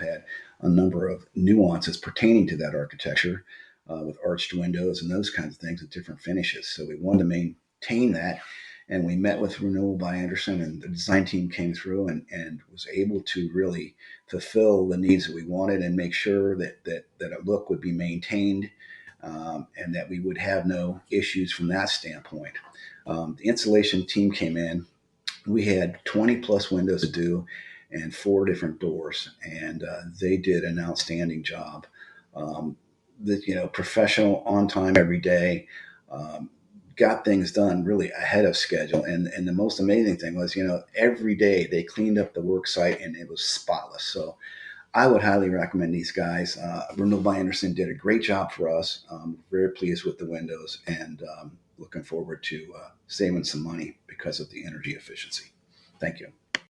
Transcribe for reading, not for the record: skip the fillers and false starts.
had a number of nuances pertaining to that architecture with arched windows and those kinds of things with different finishes. So we wanted to maintain that. And we met with Renewal by Andersen, and the design team came through and was able to really fulfill the needs that we wanted and make sure that a look would be maintained, and that we would have no issues from that standpoint. The installation team came in. We had 20 plus windows to do and four different doors, and they did an outstanding job. Um, Professional, on time, every day. Um, got things done really ahead of schedule. And the most amazing thing was, every day they cleaned up the work site and it was spotless. So I would highly recommend these guys. Renewal by Andersen did a great job for us. Very pleased with the windows, and looking forward to saving some money because of the energy efficiency. Thank you.